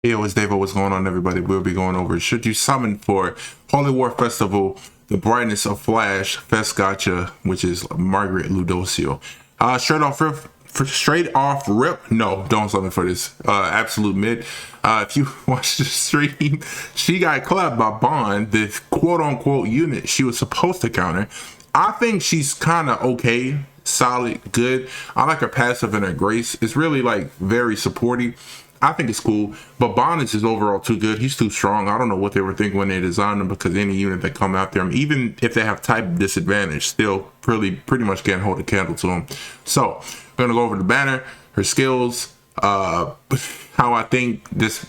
Hey, it's Davo. What's going on, everybody? We'll be going over should you summon for Holy War Festival the brightness of Flash Fes Gotcha, which is Margaret Ludociel. Straight off rip, no, don't summon for this. Absolute mid. If you watch the stream, she got clapped by Bond, the quote unquote unit she was supposed to counter. I think she's kind of okay, solid, good. I like her passive and her grace. It's really like very supportive. I think it's cool, but Bond is just overall too good. He's too strong. I don't know what they were thinking when they designed him, because any unit that come out there, even if they have type disadvantage, still pretty much can't hold a candle to him. So we're gonna go over the banner, her skills, how I think this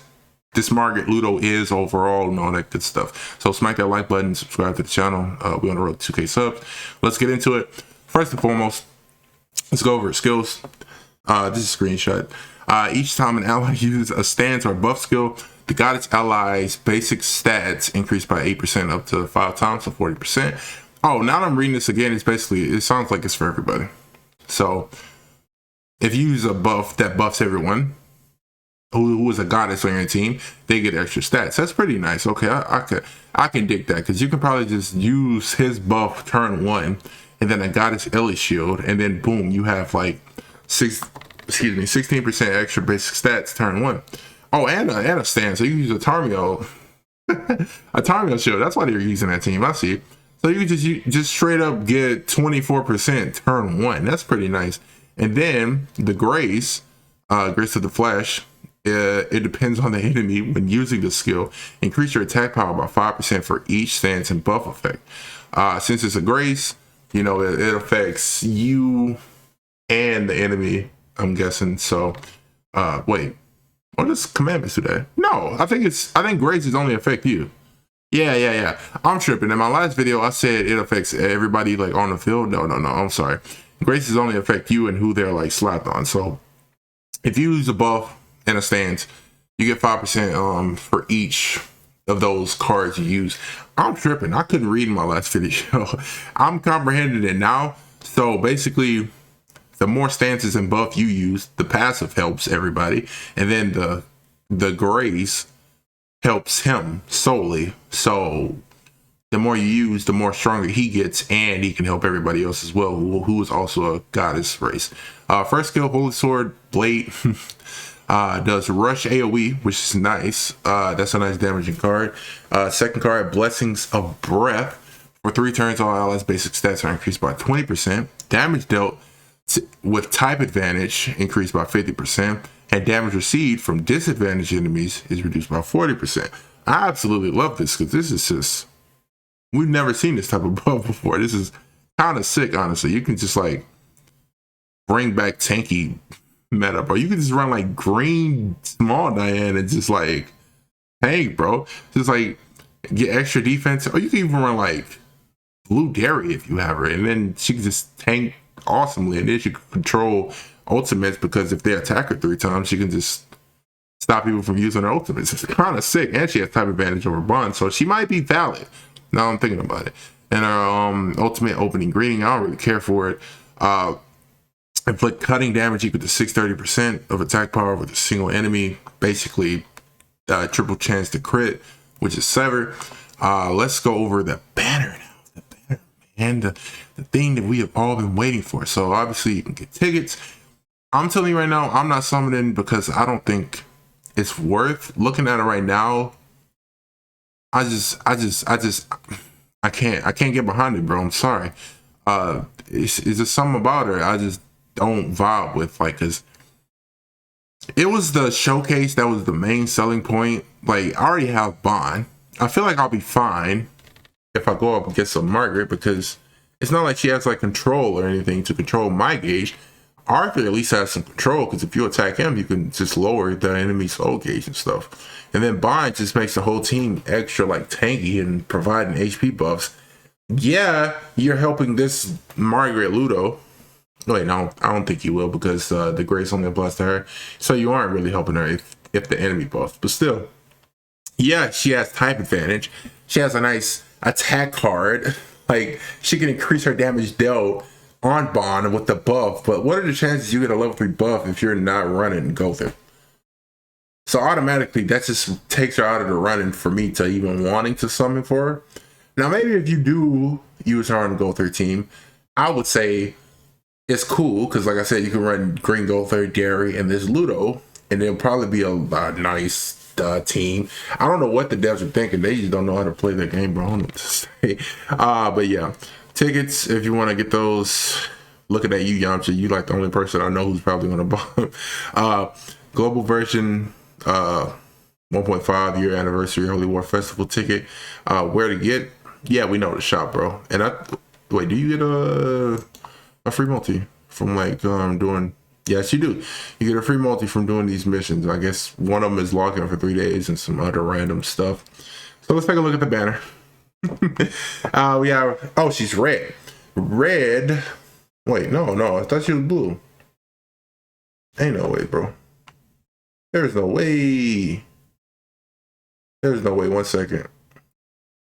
Margaret Ludo is overall, and all that good stuff. So smack that like button, subscribe to the channel. We're on the road to 2K subs. Let's get into it. First and foremost, let's go over her skills. This is a screenshot. Each time an ally uses a stance or buff skill, the goddess ally's basic stats increase by 8% up to 5 times, so 40%. Oh, now that I'm reading this again, it sounds like it's for everybody. So if you use a buff that buffs everyone who is a goddess on your team, they get extra stats. That's pretty nice. Okay, I can dig that, because you can probably just use his buff turn 1 and then a goddess Ellie shield, and then boom, you have like 16% extra basic stats turn 1. Oh, and a stand. So you use a Tarmio, a Tarmio shield. That's why they're using that team. I see. So you just straight up get 24% turn 1. That's pretty nice. And then the Grace, Grace of the Flash, it depends on the enemy when using the skill. Increase your attack power by 5% for each stance and buff effect. Since it's a Grace, you know, it affects you and the enemy, I'm guessing. So wait, what does commandments do that? No, I think graces only affect you. Yeah, I'm tripping. In my last video I said it affects everybody like on the field. No, I'm sorry. Graces only affect you and who they're like slapped on. So if you use a buff and a stance, you get 5% for each of those cards you use. I'm tripping. I couldn't read in my last video. I'm comprehending it now. So basically, the more stances and buff you use, the passive helps everybody, and then the grace helps him solely. So the more you use, the more stronger he gets, and he can help everybody else as well, who is also a goddess race. First skill, Holy Sword Blade, does rush AoE, which is nice. That's a nice damaging card. Second card, Blessings of Breath. For 3 turns, all allies' basic stats are increased by 20%. Damage dealt with type advantage increased by 50%, and damage received from disadvantaged enemies is reduced by 40%. I absolutely love this, because this is just, we've never seen this type of buff before. This is kind of sick, honestly. You can just like bring back tanky meta, bro. You can just run like green small Diane and just like tank, bro. Just like get extra defense, or you can even run like blue Dairy if you have her, and then she can just tank awesomely, and then she can control ultimates, because if they attack her 3 times, she can just stop people from using her ultimates. It's kind of sick, and she has type advantage over Bond, so she might be valid. Now I'm thinking about it. And her ultimate opening greeting, I don't really care for it. Inflict cutting damage equal to 630% of attack power with a single enemy, basically triple chance to crit, which is sever. Let's go over the banner now. And the thing that we have all been waiting for. So obviously you can get tickets. I'm telling you right now, I'm not summoning, because I don't think it's worth looking at it right now. I can't get behind it, bro. I'm sorry. It's just something about her I just don't vibe with, like, cause it was the showcase that was the main selling point. Like, I already have Bond. I feel like I'll be fine if I go up against some Margaret, because it's not like she has like control or anything to control my gauge. Arthur at least has some control, because if you attack him, you can just lower the enemy's soul gauge and stuff. And then Bond just makes the whole team extra like tanky and providing HP buffs. Yeah, you're helping this Margaret Ludo. Wait, no, I don't think you will, because the grace only applies to her. So you aren't really helping her if the enemy buffs. But still, yeah, she has type advantage. She has a nice attack card. Like, she can increase her damage dealt on Bond with the buff, but what are the chances you get a level 3 buff if you're not running Gothic? So automatically that just takes her out of the running for me to even wanting to summon for her. Now maybe if you do use her on the Gold 3 team, I would say it's cool because like I said, you can run Green Gold 3 Gary and this Ludo, and it'll probably be a nice team. I don't know what the devs are thinking. They just don't know how to play the game, bro. I don't know what to say. But yeah, tickets, if you want to get those, looking at you, Yamcha, you like the only person I know who's probably going to buy global version 1.5 year anniversary Holy War Festival ticket. Where to get? Yeah, we know the shop, bro. And wait, do you get a free multi from like doing? Yes, you do. You get a free multi from doing these missions. I guess one of them is logging for 3 days and some other random stuff. So let's take a look at the banner. We have, oh, she's red. Red. Wait, no. I thought she was blue. Ain't no way, bro. There's no way. There's no way. 1 second.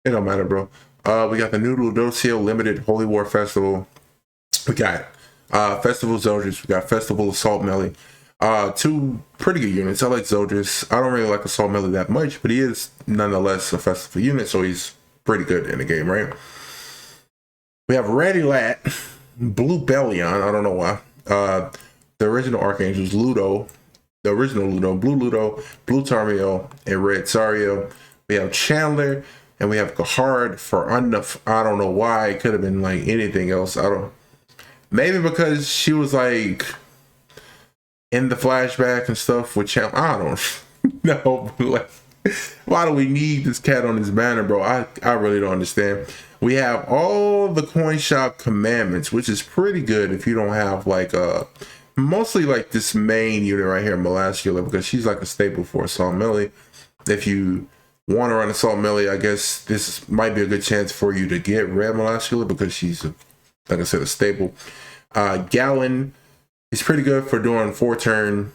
It don't matter, bro. We got the new Ludociel Limited Holy War Festival. We got Festival Zodras. We got Festival Assault Melee. Two pretty good units. I like Zodras. I don't really like Assault Melee that much, but he is nonetheless a festival unit, so he's pretty good in the game, right? We have Red Elat, Blue Bellion. I don't know why. The original Archangels, Ludo, the original Ludo, Blue Tarmiel, and Red Sario. We have Chandler, and we have Gahard for I don't know why. It could have been like anything else. Maybe because she was like in the flashback and stuff with Chandler. I don't know. Like, why do we need this cat on this banner, bro? I really don't understand. We have all the coin shop commandments, which is pretty good if you don't have like mostly like this main unit right here, Molascula, because she's like a staple for Assault Melee. If you want to run Assault Melee, I guess this might be a good chance for you to get Red Molascula because she's, like I said, a staple. Gallon is pretty good for doing 4-turn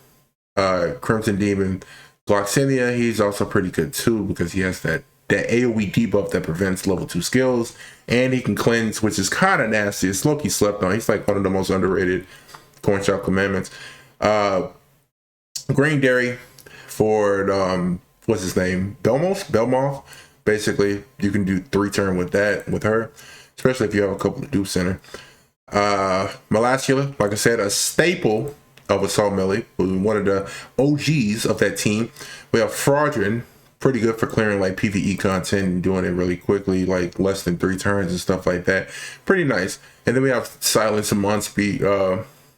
Crimson Demon. Gloxinia, he's also pretty good too because he has that AoE debuff that prevents level 2 skills, and he can cleanse, which is kind of nasty. It's low-key slept on. He's like one of the most underrated coin shop commandments. Green Dairy for what's his name? Belmoth. Basically, you can do 3-turn with her, especially if you have a couple of dupes in her. Molascula, like I said, a staple of Assault Melee, one of the OGs of that team. We have Fraudrin, pretty good for clearing like PvE content and doing it really quickly, like less than 3 turns and stuff like that. Pretty nice. And then we have Silence and Monspeed.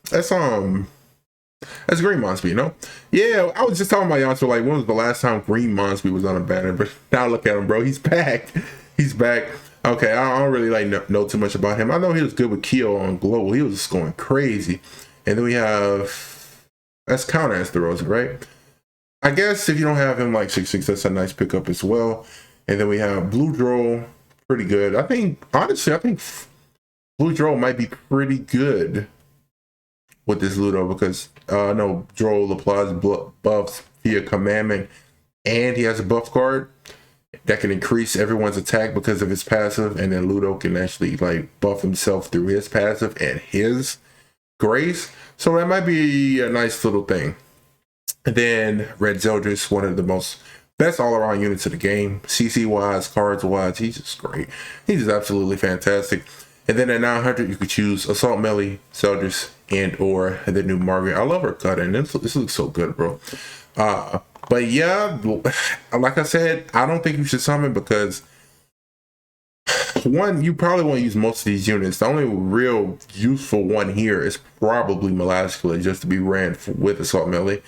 That's Green Monspeed, no? Yeah, I was just talking about Yonto, like when was the last time Green Monspeed was on a banner? But now look at him, bro. He's back. He's back. Okay, I don't really like know too much about him. I know he was good with Keo on Global. He was just going crazy. And then we have, that's Counter Esterosa, right? I guess if you don't have him like 6/6, that's a nice pickup as well. And then we have Blue Droll, pretty good. Honestly, I think Blue Droll might be pretty good with this Ludo because no, Droll applies buffs via commandment, and he has a buff card that can increase everyone's attack because of his passive, and then Ludo can actually like buff himself through his passive and his grace. So that might be a nice little thing. And then Red Zeldris, one of the best all-around units of the game. CC wise, cards wise, he's just great. He's just absolutely fantastic. And then at 900, you could choose Assault Melee, Zeldris, and or the new Margaret. I love her cut, and this looks so good, bro. But yeah, like I said, I don't think you should summon because one, you probably won't use most of these units. The only real useful one here is probably Molascula, just to be ran with Assault Melee.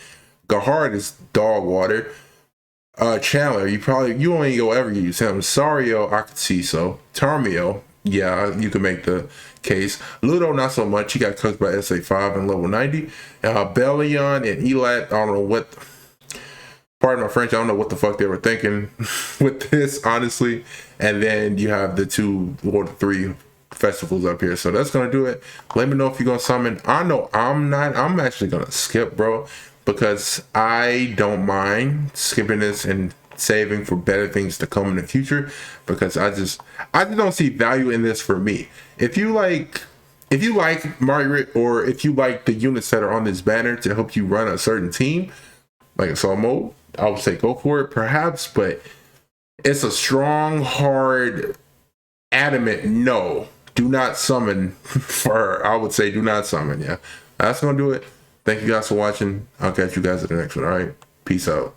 Gahard is dog water. Chandler, you only go ever use him. Sario, I could see so. Tarmiel, yeah, you can make the case. Ludo, not so much. He got cooked by SA5 and level 90. Bellion and Elat, I don't know what. Pardon my French, I don't know what the fuck they were thinking with this, honestly. And then you have the 2 or 3 festivals up here. So that's gonna do it. Let me know if you're gonna summon. I know I'm not. I'm actually gonna skip, bro, because I don't mind skipping this and saving for better things to come in the future, because I just don't see value in this for me. If you like Margaret, or if you like the units that are on this banner to help you run a certain team, like Assault Mode, I would say go for it, perhaps, but it's a strong, hard, adamant no. Do not summon for, I would say do not summon, yeah. That's gonna do it. Thank you guys for watching. I'll catch you guys at the next one, all right? Peace out.